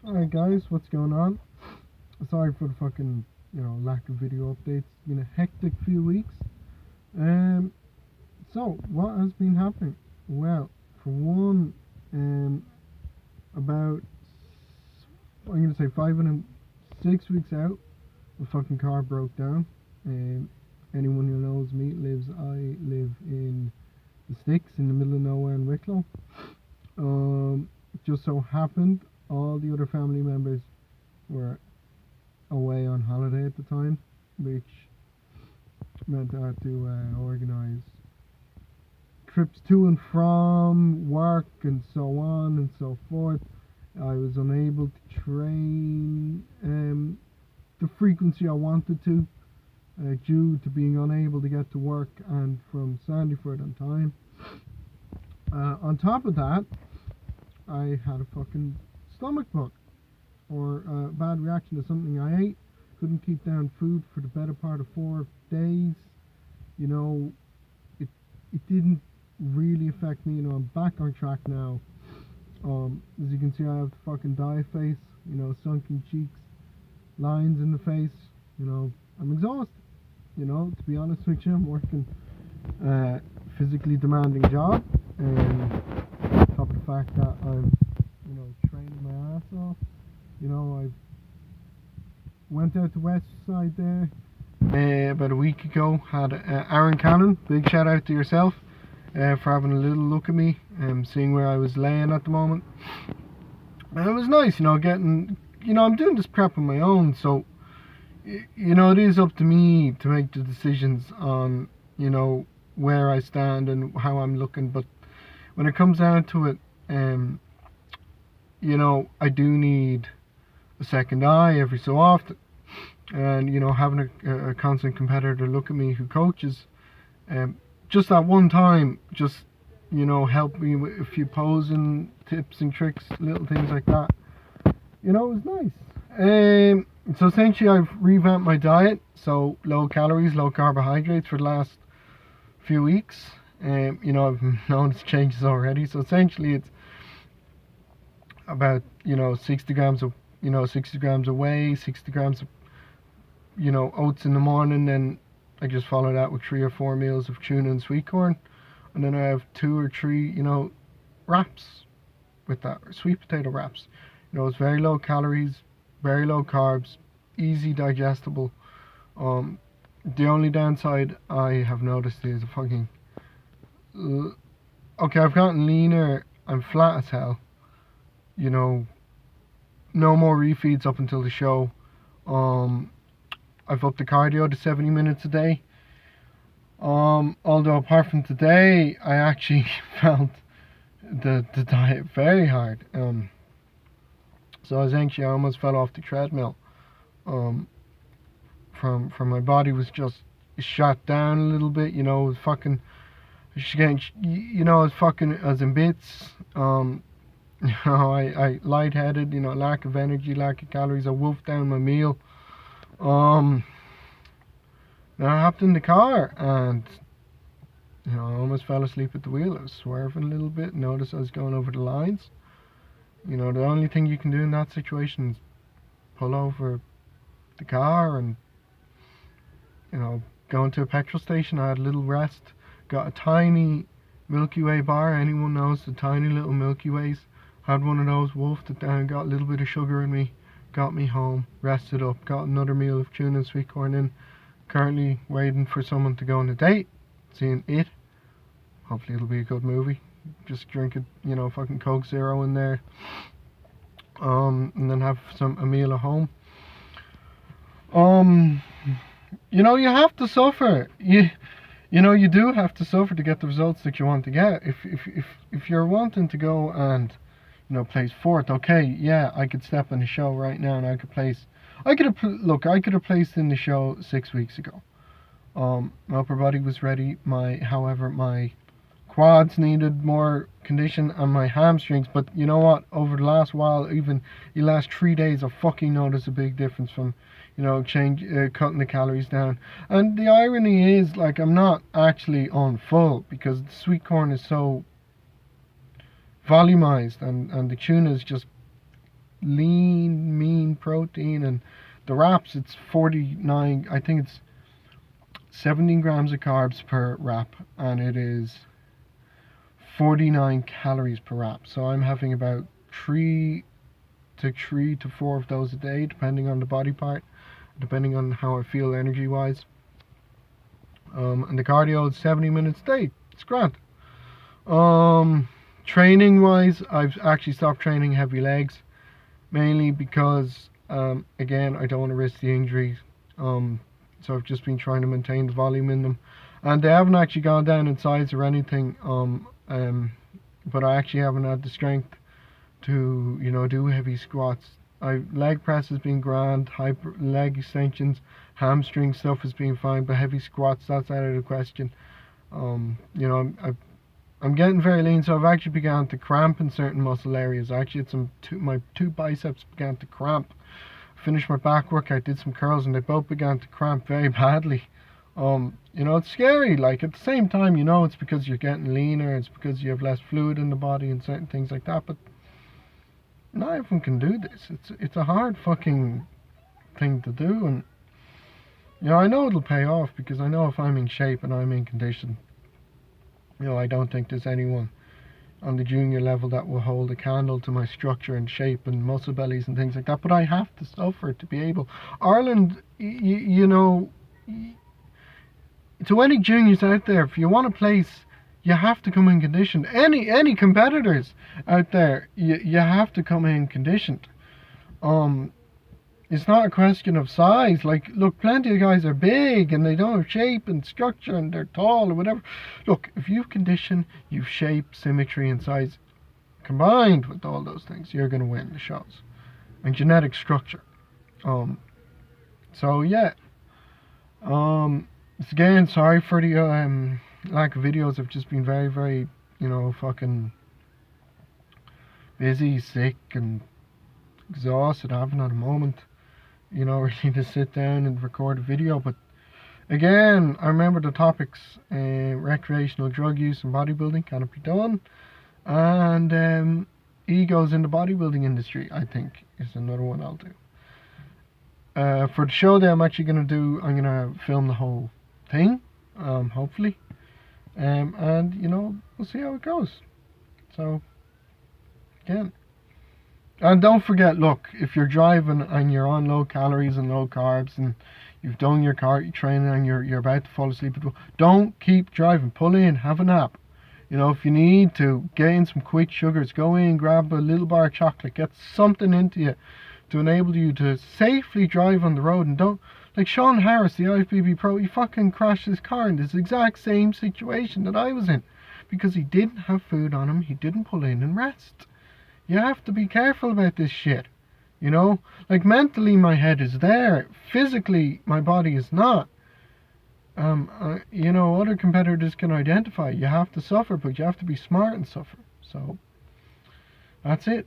Alright guys, what's going on? Sorry for the fucking, lack of video updates. It's been a hectic few weeks. Um, so what has been happening? Well, for one, about I'm gonna say 5 and 6 weeks out, the fucking car broke down. Anyone who knows me I live in the sticks in the middle of nowhere in Wicklow. It just so happened all the other family members were away on holiday at the time, which meant I had to organise trips to and from work and so on and so forth. I was unable to train the frequency I wanted to due to being unable to get to work and from Sandyford on time. On top of that, I had a fucking stomach bug or a bad reaction to something I ate. Couldn't keep down food for the better part of 4 days. You know, it didn't really affect me. I'm back on track now. As you can see, I have the fucking die face. Sunken cheeks, lines in the face. I'm exhausted. To be honest with you, I'm working a physically demanding job, and on top of the fact that I'm, training my ass off. I went out to West Side there about a week ago. Had Aaron Cannon, big shout out to yourself for having a little look at me and seeing where I was laying at the moment. And it was nice, getting, I'm doing this prep on my own, so it is up to me to make the decisions on, where I stand and how I'm looking. But when it comes down to it, I do need a second eye every so often. And, having a constant competitor look at me who coaches, just that one time, just, help me with a few posing tips and tricks, little things like that. It was nice. So essentially I've revamped my diet, so low calories, low carbohydrates for the last few weeks. I've noticed changes already. So essentially it's about 60 grams of 60 grams of whey, 60 grams of oats in the morning, and I just follow that with 3 or 4 meals of tuna and sweet corn, and then I have 2 or 3 wraps with that, or sweet potato wraps. It's very low calories, very low carbs, easy digestible. The only downside I have noticed is okay, I've gotten leaner, I'm flat as hell. No more refeeds up until the show. I've upped the cardio to 70 minutes a day. Although apart from today, I actually found the diet very hard. So I almost fell off the treadmill. From my body was just shot down a little bit. It was fucking, it was fucking as in bits. I lightheaded, lack of energy, lack of calories. I wolfed down my meal. Then I hopped in the car and, I almost fell asleep at the wheel. I was swerving a little bit. Noticed I was going over the lines. The only thing you can do in that situation is pull over the car and, go into a petrol station. I had a little rest. Got a tiny Milky Way bar. Anyone knows the tiny little Milky Ways? Had one of those, wolfed it down, got a little bit of sugar in me, got me home, rested up, got another meal of tuna and sweet corn in. Currently waiting for someone to go on a date, seeing It. Hopefully it'll be a good movie. Just drink a, fucking Coke Zero in there. And then have a meal at home. You have to suffer. You do have to suffer to get the results that you want to get. If you're wanting to go and place fourth, okay, yeah, I could step in the show right now and I could have placed in the show 6 weeks ago. My upper body was ready. However, my quads needed more condition and my hamstrings. But you know what? Over the last while, even the last 3 days, I fucking noticed a big difference from, cutting the calories down. And the irony is, I'm not actually on full because the sweet corn is so volumized and the tuna is just lean, mean protein, and the wraps, it's 49, I think it's 17 grams of carbs per wrap, and it is 49 calories per wrap. So I'm having about 3 to 4 of those a day, depending on the body part, depending on how I feel energy wise. And the cardio is 70 minutes a day. It's grand. Training wise, I've actually stopped training heavy legs, mainly because again, I don't want to risk the injuries. So I've just been trying to maintain the volume in them, and they haven't actually gone down in size or anything. But I actually haven't had the strength to, do heavy squats. Leg press has been grand, leg extensions, hamstring stuff has been fine, but heavy squats, that's out of the question. I'm getting very lean, so I've actually begun to cramp in certain muscle areas. Actually, my two biceps began to cramp. Finished my back workout, did some curls, and they both began to cramp very badly. It's scary. Like, at the same time, it's because you're getting leaner, it's because you have less fluid in the body and certain things like that, but not everyone can do this. It's a hard fucking thing to do, and I know it'll pay off, because I know if I'm in shape and I'm in condition, I don't think there's anyone on the junior level that will hold a candle to my structure and shape and muscle bellies and things like that. But I have to suffer to be able. Ireland, to any juniors out there, if you want a place, you have to come in conditioned. Any competitors out there, you have to come in conditioned. It's not a question of size. Like, look, plenty of guys are big and they don't have shape and structure and they're tall or whatever. Look, if you've condition, you've shape, symmetry, and size combined with all those things, you're going to win the shows. And genetic structure. So yeah. Again, sorry for the lack of videos. I've just been very, very, fucking busy, sick, and exhausted. I haven't had a moment, really to sit down and record a video. But again, I remember the topics: recreational drug use and bodybuilding, can it be done? And egos in the bodybuilding industry, I think, is another one I'll do. For the show that I'm actually going to do, I'm going to film the whole thing, hopefully. And, we'll see how it goes. So, again. And don't forget, look, if you're driving and you're on low calories and low carbs and you've done your training and you're about to fall asleep, don't keep driving. Pull in, have a nap. If you need to, get in some quick sugars. Go in, grab a little bar of chocolate. Get something into you to enable you to safely drive on the road. And don't, like Sean Harris, the IFBB pro, he fucking crashed his car in this exact same situation that I was in. Because he didn't have food on him, he didn't pull in and rest. You have to be careful about this shit, Like, mentally my head is there, physically my body is not. Other competitors can identify. You have to suffer, but you have to be smart and suffer. So, that's it.